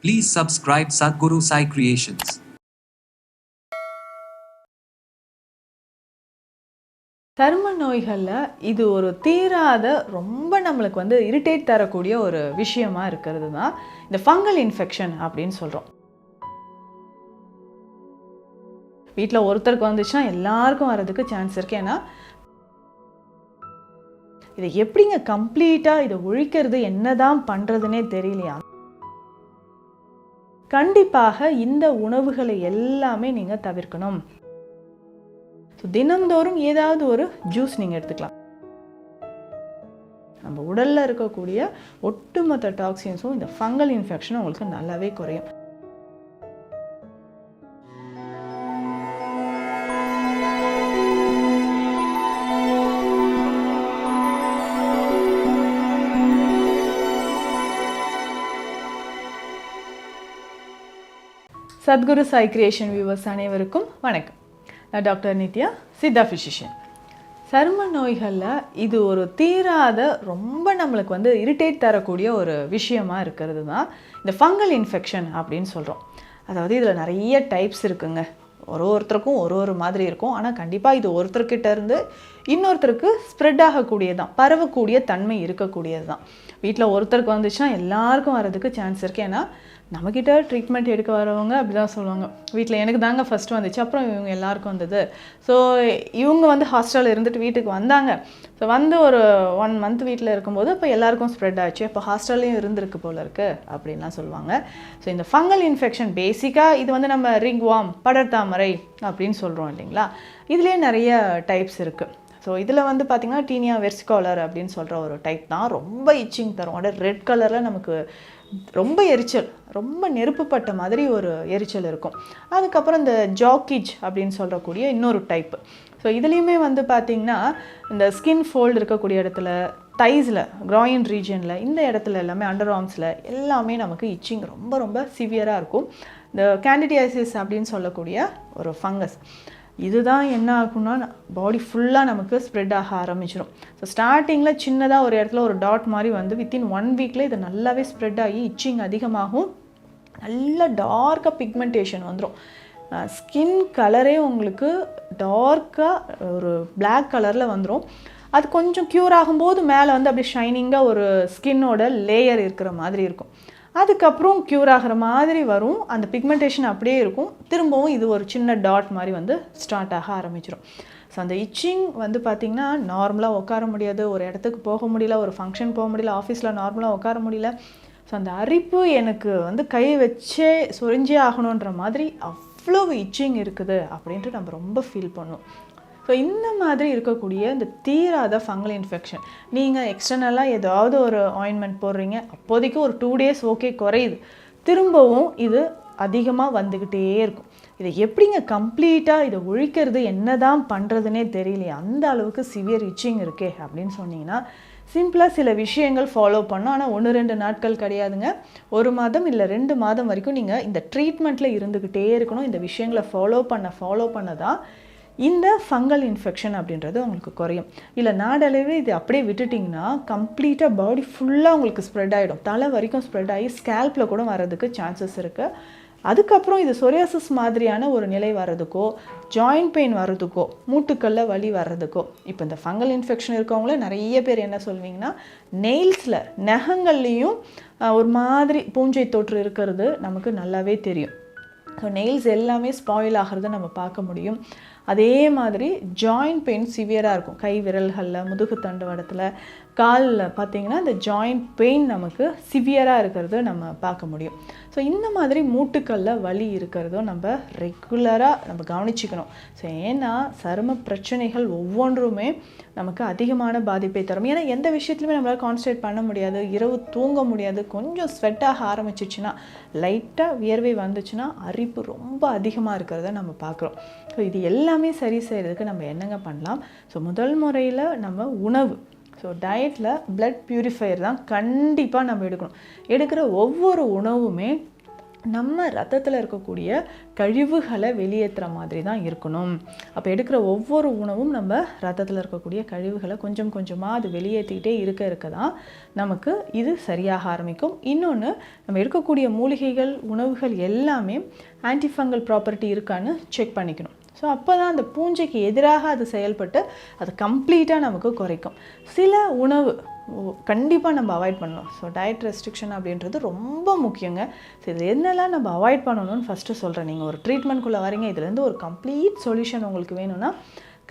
Please subscribe Sadhguru Sai Creations. சரும நோய்களில் இது ஒரு தீராத ரொம்ப நம்மளுக்கு இரிட்டேட் தரக்கூடிய ஒரு விஷயமா இருக்கிறது தான் இந்த ஃபங்கல் இன்ஃபெக்ஷன் அப்படின்னு சொல்கிறோம். வீட்டில் ஒருத்தருக்கு வந்துச்சுன்னா எல்லாருக்கும் வர்றதுக்கு சான்ஸ் இருக்குது. ஏன்னா இதை எப்படிங்க கம்ப்ளீட்டாக இதை ஒழிக்கிறது என்னதான் பண்ணுறதுனே தெரியலையா. கண்டிப்பாக இந்த உணவுகளை எல்லாமே நீங்கள் தவிர்க்கணும். தினந்தோறும் ஏதாவது ஒரு ஜூஸ் நீங்கள் எடுத்துக்கலாம். நம்ம உடலில் இருக்கக்கூடிய ஒட்டுமொத்த டாக்ஸின்ஸும் இந்த ஃபங்கல் இன்ஃபெக்ஷன் உங்களுக்கு நல்லாவே குறையும். சத்குரு சாய் கிரியேஷன் வியூவர்ஸ் அனைவருக்கும் வணக்கம். நான் டாக்டர் நித்யா, சித்தா ஃபிசிஷியன். சரும நோய்களில் இது ஒரு தீராத ரொம்ப நம்மளுக்கு இரிட்டேட் தரக்கூடிய ஒரு விஷயமா இருக்கிறது தான் இந்த ஃபங்கல் இன்ஃபெக்ஷன் அப்படின்னு சொல்கிறோம். அதாவது இதில் நிறைய டைப்ஸ் இருக்குங்க. ஒருத்தருக்கும் ஒரு மாதிரி இருக்கும். ஆனால் கண்டிப்பாக இது ஒருத்தர்கிட்ட இருந்து இன்னொருத்தருக்கு ஸ்ப்ரெட் ஆகக்கூடியது தான், பரவக்கூடிய தன்மை இருக்கக்கூடியது தான். வீட்டில் ஒருத்தருக்கு வந்துச்சுன்னா எல்லாருக்கும் வர்றதுக்கு சான்ஸ் இருக்குது. ஏன்னா நம்மக்கிட்ட ட்ரீட்மெண்ட் எடுக்க வரவங்க அப்படி தான் சொல்லுவாங்க, வீட்டில் எனக்கு தாங்க ஃபஸ்ட்டு வந்துச்சு, அப்புறம் இவங்க எல்லாருக்கும் வந்தது. ஸோ இவங்க ஹாஸ்டலில் இருந்துட்டு வீட்டுக்கு வந்தாங்க. ஸோ ஒரு 1 மந்த் வீட்டில் இருக்கும்போது இப்போ எல்லாருக்கும் ஸ்ப்ரெட் ஆச்சு, இப்போ ஹாஸ்டல்லையும் இருந்திருக்கு போல இருக்குது அப்படின்லாம் சொல்லுவாங்க. ஸோ இந்த ஃபங்கல் இன்ஃபெக்ஷன் பேசிக்காக இது நம்ம ரிங்வார்ம், படர்தாமரை அப்படின்னு சொல்கிறோம் இல்லைங்களா. இதுலேயே நிறைய டைப்ஸ் இருக்குது. ஸோ இதில் பார்த்திங்கன்னா டீனியா வெர்சிகாலர் அப்படின்னு சொல்கிற ஒரு டைப் தான் ரொம்ப இச்சிங் தரும். அப்படியே ரெட் கலரில் நமக்கு ரொம்ப எரிச்சல், ரொம்ப நெருப்புப்பட்ட மாதிரி ஒரு எரிச்சல் இருக்கும். அதுக்கப்புறம் இந்த ஜாக்கிஜ் அப்படின்னு சொல்கிறக்கூடிய இன்னொரு டைப்பு. ஸோ இதுலேயுமே பார்த்திங்கன்னா இந்த ஸ்கின் ஃபோல்டு இருக்கக்கூடிய இடத்துல, தைஸில், க்ராயின் ரீஜனில், இந்த இடத்துல எல்லாமே, அண்டர் ஆர்ம்ஸில் எல்லாமே நமக்கு இச்சிங் ரொம்ப ரொம்ப சிவியராக இருக்கும். இந்த கேண்டிடியாசிஸ் அப்படின்னு சொல்லக்கூடிய ஒரு ஃபங்கஸ் இதுதான் என்ன ஆகும்னா பாடி ஃபுல்லாக நமக்கு ஸ்ப்ரெட் ஆக ஆரம்பிச்சிடும். ஸோ ஸ்டார்டிங்கில் சின்னதாக ஒரு இடத்துல ஒரு டாட் மாதிரி வித்தின் 1 வீக்கில் இது நல்லாவே ஸ்ப்ரெட் ஆகி இச்சிங் அதிகமாகும். நல்ல டார்க்காக பிக்மெண்டேஷன் வந்துடும். ஸ்கின் கலரே உங்களுக்கு டார்க்காக ஒரு பிளாக் கலரில் வந்துடும். அது கொஞ்சம் க்யூர் ஆகும்போது மேலே அப்படியே ஷைனிங்காக ஒரு ஸ்கின்னோட லேயர் இருக்கிற மாதிரி இருக்கும். அதுக்கப்புறம் க்யூர் ஆகிற மாதிரி வரும். அந்த பிக்மெண்டேஷன் அப்படியே இருக்கும். திரும்பவும் இது ஒரு சின்ன டாட் மாதிரி ஸ்டார்ட் ஆக ஆரம்பிச்சிடும். ஸோ அந்த இச்சிங் பார்த்திங்கன்னா நார்மலாக உட்கார முடியாது, ஒரு இடத்துக்கு போக முடியல, ஒரு ஃபங்க்ஷன் போக முடியல, ஆஃபீஸில் நார்மலாக உட்கார முடியல. ஸோ அந்த அரிப்பு எனக்கு கை வச்சே சொரிஞ்சே ஆகணுன்ற மாதிரி அவ்வளோ இச்சிங் இருக்குது அப்படின்ட்டு நம்ம ரொம்ப ஃபீல் பண்ணுவோம். ஸோ இந்த மாதிரி இருக்கக்கூடிய இந்த தீராத ஃபங்கல் இன்ஃபெக்ஷன், நீங்கள் எக்ஸ்டர்னலாக ஏதாவது ஒரு ஆயின்மெண்ட் போடுறீங்க, அப்போதைக்கு ஒரு 2 டேஸ் ஓகே குறையுது, திரும்பவும் இது அதிகமாக வந்துக்கிட்டே இருக்கும். இதை எப்படிங்க கம்ப்ளீட்டாக இதை ஒழிக்கிறது என்னதான் பண்ணுறதுனே தெரியலையே, அந்த அளவுக்கு சிவியர் இச்சிங் இருக்கே அப்படின்னு சொன்னீங்கன்னா சிம்பிளாக சில விஷயங்கள் ஃபாலோ பண்ணோம். ஆனால் 1-2 நாட்கள் கிடையாதுங்க, 1 மாதம் இல்லை 2 மாதம் வரைக்கும் நீங்கள் இந்த ட்ரீட்மெண்ட்டில் இருந்துக்கிட்டே இருக்கணும். இந்த விஷயங்களை ஃபாலோ பண்ண தான் இந்த ஃபங்கல் இன்ஃபெக்ஷன் அப்படின்றது உங்களுக்கு குறையும். இல்லை நாடளவே இது அப்படியே விட்டுட்டிங்கன்னா கம்ப்ளீட்டாக பாடி ஃபுல்லாக உங்களுக்கு ஸ்ப்ரெட் ஆகிடும். தலை வரைக்கும் ஸ்ப்ரெட் ஆகி ஸ்கேல்பில் கூட வர்றதுக்கு சான்சஸ் இருக்குது. அதுக்கப்புறம் இது சொரியாசிஸ் மாதிரியான ஒரு நிலை வர்றதுக்கோ, ஜாயிண்ட் பெயின் வர்றதுக்கோ, மூட்டுக்களில் வலி வர்றதுக்கோ, இப்போ இந்த ஃபங்கல் இன்ஃபெக்ஷன் இருக்கவங்கள நிறைய பேர் என்ன சொல்வீங்கன்னா நெயில்ஸில், நகங்கள்லேயும் ஒரு மாதிரி பூஞ்சை தொற்று இருக்கிறது நமக்கு நல்லாவே தெரியும். ஸோ நெயில்ஸ் எல்லாமே ஸ்பாயில் ஆகிறத நம்ம பார்க்க முடியும். அதே மாதிரி ஜாயிண்ட் பெயின் சிவியராக இருக்கும். கை விரல்களில், முதுகு தண்டுவடத்தில், காலில் பார்த்திங்கன்னா இந்த ஜாயிண்ட் பெயின் நமக்கு சிவியராக இருக்கிறத நம்ம பார்க்க முடியும். ஸோ இந்த மாதிரி மூட்டுக்களில் வலி இருக்கிறதும் நம்ம ரெகுலராக நம்ம கவனிச்சிக்கணும். ஸோ ஏன்னா சரும பிரச்சனைகள் ஒவ்வொன்றுமே நமக்கு அதிகமான பாதிப்பை தரும். ஏன்னா எந்த விஷயத்துலையுமே நம்மளால் கான்சன்ட்ரேட் பண்ண முடியாது, இரவு தூங்க முடியாது. கொஞ்சம் ஸ்வெட்டாக ஆரம்பிச்சிச்சுன்னா, லைட்டாக வியர்வை வந்துச்சுன்னா அரிப்பு ரொம்ப அதிகமாக இருக்கிறத நம்ம பார்க்குறோம். ஸோ இது எல்லாமே சரி செய்கிறதுக்கு நம்ம என்னங்க பண்ணலாம்? ஸோ முதல் முறையில் நம்ம உணவு, ஸோ டயட்டில் பிளட் பியூரிஃபையர் தான் கண்டிப்பாக நம்ம எடுக்கணும். எடுக்கிற ஒவ்வொரு உணவுமே நம்ம ரத்தத்தில் இருக்கக்கூடிய கழிவுகளை வெளியேற்றுற மாதிரி தான் இருக்கணும். அப்போ எடுக்கிற ஒவ்வொரு உணவும் நம்ம ரத்தத்தில் இருக்கக்கூடிய கழிவுகளை கொஞ்சம் கொஞ்சமாக அது வெளியேற்றிக்கிட்டே இருக்க தான் நமக்கு இது சரியாக ஆரம்பிக்கும். இன்னொன்று, நம்ம எடுக்கக்கூடிய மூலிகைகள் உணவுகள் எல்லாமே ஆன்டிஃபங்கல் ப்ராப்பர்ட்டி இருக்கான்னு செக் பண்ணிக்கணும். ஸோ அப்போ தான் அந்த பூஞ்சைக்கு எதிராக அது செயல்பட்டு அது கம்ப்ளீட்டாக நமக்கு குறைக்கும். சில உணவு கண்டிப்பாக நம்ம அவாய்ட் பண்ணணும். ஸோ டயட் ரெஸ்ட்ரிக்ஷன் அப்படின்றது ரொம்ப முக்கியங்க. ஸோ இது என்னெல்லாம் நம்ம அவாய்ட் பண்ணணும்னு ஃபஸ்ட்டு சொல்கிறேன். நீங்கள் ஒரு ட்ரீட்மெண்ட்குள்ளே வரீங்க, இதுலேருந்து ஒரு கம்ப்ளீட் சொல்யூஷன் உங்களுக்கு வேணும்னா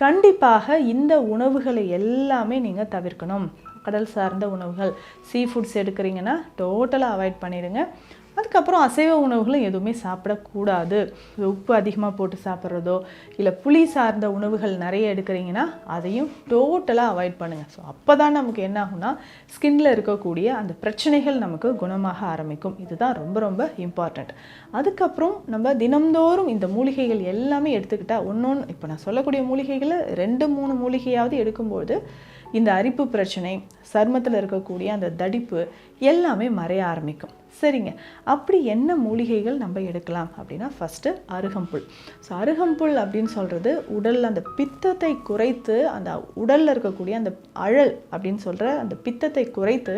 கண்டிப்பாக இந்த உணவுகளை எல்லாமே நீங்கள் தவிர்க்கணும். கடல் சார்ந்த உணவுகள், சீ ஃபுட்ஸ் எடுக்கிறீங்கன்னா டோட்டலாக அவாய்ட் பண்ணிடுங்க. அதுக்கப்புறம் அசைவ உணவுகளும் எதுவுமே சாப்பிடக்கூடாது. உப்பு அதிகமாக போட்டு சாப்பிட்றதோ இல்லை புளி சார்ந்த உணவுகள் நிறைய எடுக்கிறீங்கன்னா அதையும் டோட்டலாக அவாய்ட் பண்ணுங்கள். ஸோ அப்போ தான் நமக்கு என்ன ஆகும்னா ஸ்கின்ல இருக்கக்கூடிய அந்த பிரச்சனைகள் நமக்கு குணமாக ஆரம்பிக்கும். இதுதான் ரொம்ப ரொம்ப இம்பார்ட்டண்ட். அதுக்கப்புறம் நம்ம தினம்தோறும் இந்த மூலிகைகள் எல்லாமே எடுத்துக்கிட்டால் ஒன்று இப்போ நான் சொல்லக்கூடிய மூலிகைகளை 2-3 மூலிகையாவது எடுக்கும்போது இந்த அரிப்பு பிரச்சனை, சருமத்தில் இருக்கக்கூடிய அந்த தடிப்பு எல்லாமே மறைய ஆரம்பிக்கும். சரிங்க, அப்படி என்ன மூலிகைகள் நம்ம எடுக்கலாம் அப்படின்னா ஃபஸ்ட்டு அருகம்புல். ஸோ அருகம்புல் அப்படின்னு சொல்கிறது உடலில் அந்த பித்தத்தை குறைத்து, அந்த உடலில் இருக்கக்கூடிய அந்த அழல் அப்படின்னு சொல்கிற அந்த பித்தத்தை குறைத்து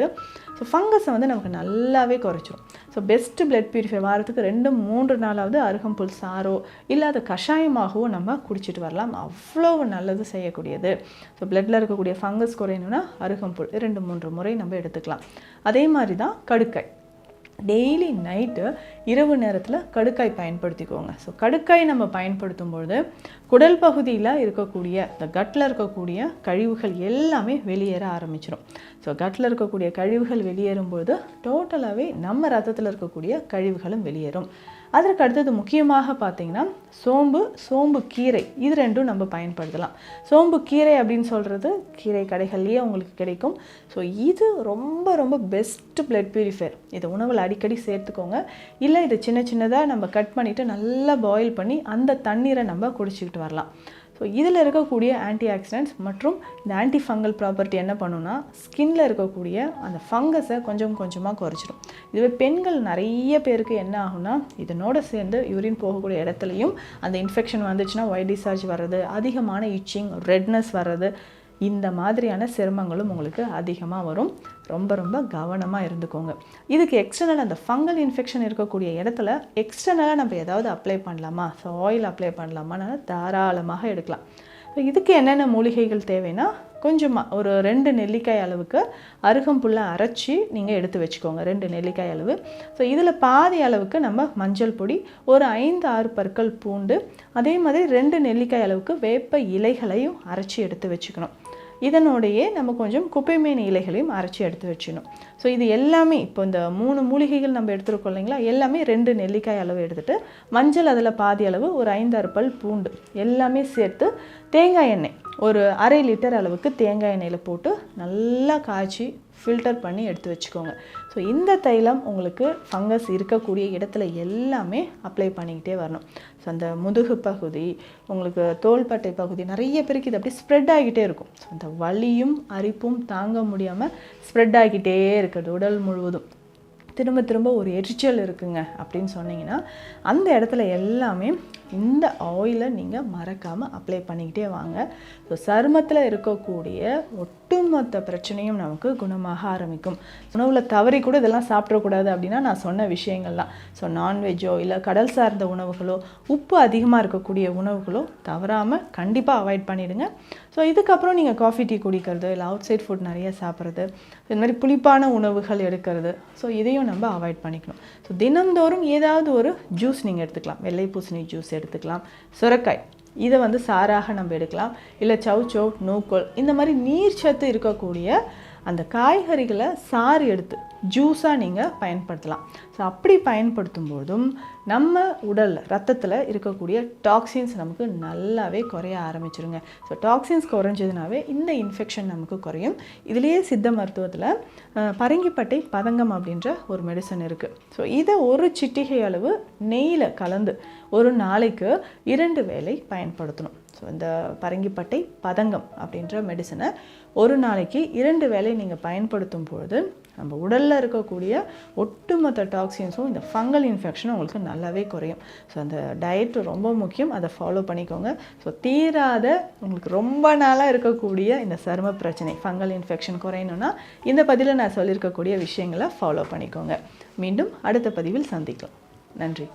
ஸோ ஃபங்கஸை வந்து நமக்கு நல்லாவே குறைச்சிரும். ஸோ பெஸ்ட்டு பிளட் பியூரிஃபை வாரத்துக்கு 2-3 நாளாவது அருகம்புல் சாரோ இல்லை அது கஷாயமாகவோ நம்ம குடிச்சிட்டு வரலாம். அவ்வளோ நல்லது செய்யக்கூடியது. ஸோ பிளட்டில் இருக்கக்கூடிய ஃபங்கஸ் குறையணும்னா அருகம்புல் 2-3 முறை நம்ம எடுத்துக்கலாம். அதே மாதிரி தான் கடுக்காய். டெய்லி நைட்டு இரவு நேரத்தில் கடுக்காய் பயன்படுத்திக்கோங்க. ஸோ கடுக்காய் நம்ம பயன்படுத்தும்பொழுது குடல் பகுதியில் இருக்கக்கூடிய இந்த கட்டில் இருக்கக்கூடிய கழிவுகள் எல்லாமே வெளியேற ஆரம்பிச்சிடும். ஸோ கட்டில் இருக்கக்கூடிய கழிவுகள் வெளியேறும்பொழுது டோட்டலாகவே நம்ம ரத்தத்தில் இருக்கக்கூடிய கழிவுகளும் வெளியேறும். அதற்கு அடுத்தது முக்கியமாக பார்த்தீங்கன்னா சோம்பு கீரை, இது 2ம் நம்ம பயன்படுத்தலாம். சோம்பு கீரை அப்படின்னு சொல்கிறது கீரை கடைகள்லேயே உங்களுக்கு கிடைக்கும். ஸோ இது ரொம்ப ரொம்ப பெஸ்ட்டு பிளட் பியூரிஃபையர். இதை உணவில் அடிக்கடி சேர்த்துக்கோங்க. இல்லை இதை சின்ன சின்னதாக நம்ம கட் பண்ணிவிட்டு நல்லா பாயில் பண்ணி அந்த தண்ணீரை நம்ம குடிச்சிக்கிட்டு வரலாம். ஸோ இதில் இருக்கக்கூடிய ஆன்டி ஆக்சிடென்ட்ஸ் மற்றும் இந்த ஆன்டி ஃபங்கல் ப்ராப்பர்ட்டி என்ன பண்ணுன்னா ஸ்கின்ல இருக்கக்கூடிய அந்த ஃபங்கஸை கொஞ்சம் கொஞ்சமாக குறைச்சிடும். இதுவே பெண்கள் நிறைய பேருக்கு என்ன ஆகும்னா இதனோட சேர்ந்து யூரின் போகக்கூடிய இடத்துலையும் அந்த இன்ஃபெக்ஷன் வந்துச்சுன்னா ஒயிட் டிஸ்சார்ஜ் வர்றது, அதிகமான இச்சிங், ரெட்னஸ் வர்றது, இந்த மாதிரியான சிரமங்களும் உங்களுக்கு அதிகமாக வரும். ரொம்ப ரொம்ப கவனமாக இருந்துக்கோங்க. இதுக்கு எக்ஸ்டர்னல் அந்த ஃபங்கல் இன்ஃபெக்ஷன் இருக்கக்கூடிய இடத்துல எக்ஸ்டர்னலாக நம்ம ஏதாவது அப்ளை பண்ணலாமா, ஸோ ஆயில் அப்ளை பண்ணலாமான்னு தாராளமாக எடுக்கலாம். ஸோ இதுக்கு என்னென்ன மூலிகைகள் தேவைன்னா கொஞ்சமாக ஒரு 2 நெல்லிக்காய் அளவுக்கு அருகம்புல்லை அரைச்சி நீங்கள் எடுத்து வச்சுக்கோங்க. 2 நெல்லிக்காய் அளவு. ஸோ இதில் பாதி அளவுக்கு நம்ம மஞ்சள் பொடி, ஒரு 5-6 பற்கள் பூண்டு, அதே மாதிரி 2 நெல்லிக்காய் அளவுக்கு வேப்ப இலைகளையும் அரைச்சி எடுத்து வச்சுக்கணும். இதனோடையே நம்ம கொஞ்சம் குப்பைமேனி இலைகளையும் அரைச்சி எடுத்து வச்சிடணும். ஸோ இது எல்லாமே இப்போ இந்த 3 மூலிகைகள் நம்ம எடுத்துருக்கோம் இல்லைங்களா, எல்லாமே 2 நெல்லிக்காய் அளவு எடுத்துகிட்டு மஞ்சள் அதில் பாதி அளவு, ஒரு 5-6 பல் பூண்டு எல்லாமே சேர்த்து தேங்காய் எண்ணெய் ஒரு 1/2 லிட்டர் அளவுக்கு தேங்காய் எண்ணெயில் போட்டு நல்லா காய்ச்சி ஃபில்டர் பண்ணி எடுத்து வச்சுக்கோங்க. ஸோ இந்த தைலம் உங்களுக்கு ஃபங்கஸ் இருக்கக்கூடிய இடத்துல எல்லாமே அப்ளை பண்ணிக்கிட்டே வரணும். ஸோ அந்த முதுகு பகுதி, உங்களுக்கு தோள்பட்டை பகுதி, நிறைய பேருக்கு இது அப்படியே ஸ்ப்ரெட் ஆகிட்டே இருக்கும். ஸோ அந்த வலியும் அரிப்பும் தாங்க முடியாமல் ஸ்ப்ரெட் ஆகிட்டே இருக்குது உடல் முழுவதும். திரும்ப திரும்ப ஒரு எரிச்சல் இருக்குங்க அப்படின்னு சொன்னீங்கன்னா அந்த இடத்துல எல்லாமே இந்த ஆயிலை நீங்கள் மறக்காமல் அப்ளை பண்ணிக்கிட்டே வாங்க. ஸோ சருமத்தில் இருக்கக்கூடிய ஒட்டுமொத்த பிரச்சனையும் நமக்கு குணமாக ஆரம்பிக்கும். உணவில் தவறி கூட இதெல்லாம் சாப்பிடக்கூடாது அப்படின்னா நான் சொன்ன விஷயங்கள்லாம். ஸோ நான்வெஜ்ஜோ இல்லை கடல் சார்ந்த உணவுகளோ உப்பு அதிகமாக இருக்கக்கூடிய உணவுகளோ தவறாமல் கண்டிப்பாக அவாய்ட் பண்ணிவிடுங்க. ஸோ இதுக்கப்புறம் நீங்கள் காஃபி டீ குடிக்கிறது, இல்லை அவுட் சைட் ஃபுட் நிறைய சாப்பிட்றது, இது மாதிரி புளிப்பான உணவுகள் எடுக்கிறது, ஸோ இதையும் நம்ம அவாய்ட் பண்ணிக்கணும். ஸோ தினந்தோறும் ஏதாவது ஒரு ஜூஸ் நீங்கள் எடுத்துக்கலாம். வெள்ளை பூசணி ஜூஸ் எடுத்துக்கலாம், சுரைக்காய் இதை வந்து சாராக நம்ம எடுக்கலாம், இல்லை சௌச்சோ, நூக்கோல், இந்த மாதிரி நீர் சத்து இருக்கக்கூடிய அந்த காய்கறிகளை சாறு எடுத்து ஜூஸாக நீங்கள் பயன்படுத்தலாம். ஸோ அப்படி பயன்படுத்தும் போதும் நம்ம உடல் ரத்தத்தில் இருக்கக்கூடிய டாக்ஸின்ஸ் நமக்கு நல்லாவே குறைய ஆரம்பிச்சிருங்க. ஸோ டாக்ஸின்ஸ் குறைஞ்சதுனாவே இந்த இன்ஃபெக்ஷன் நமக்கு குறையும். இதுலேயே சித்த மருத்துவத்தில் பரங்கிப்பட்டை பதங்கம் அப்படின்ற ஒரு மெடிசன் இருக்குது. ஸோ இதை ஒரு சிட்டிகை அளவு நெய்யில் கலந்து ஒரு நாளைக்கு 2 வேளை பயன்படுத்தணும். ஸோ இந்த பரங்கிப்பட்டை பதங்கம் அப்படின்ற மெடிசனை ஒரு நாளைக்கு 2 வேளை நீங்கள் பயன்படுத்தும் பொழுது நம்ம உடலில் இருக்கக்கூடிய ஒட்டுமொத்த டாக்ஸின்ஸும் இந்த ஃபங்கல் இன்ஃபெக்ஷனும் உங்களுக்கு நல்லாவே குறையும். ஸோ அந்த டயட் ரொம்ப முக்கியம், அதை ஃபாலோ பண்ணிக்கோங்க. ஸோ தீராத உங்களுக்கு ரொம்ப நாளாக இருக்கக்கூடிய இந்த சரும பிரச்சனை ஃபங்கல் இன்ஃபெக்ஷன் குறையணும்னா இந்த பதிவில் நான் சொல்லியிருக்கக்கூடிய விஷயங்களை ஃபாலோ பண்ணிக்கோங்க. மீண்டும் அடுத்த பதிவில் சந்திக்கலாம். நன்றி.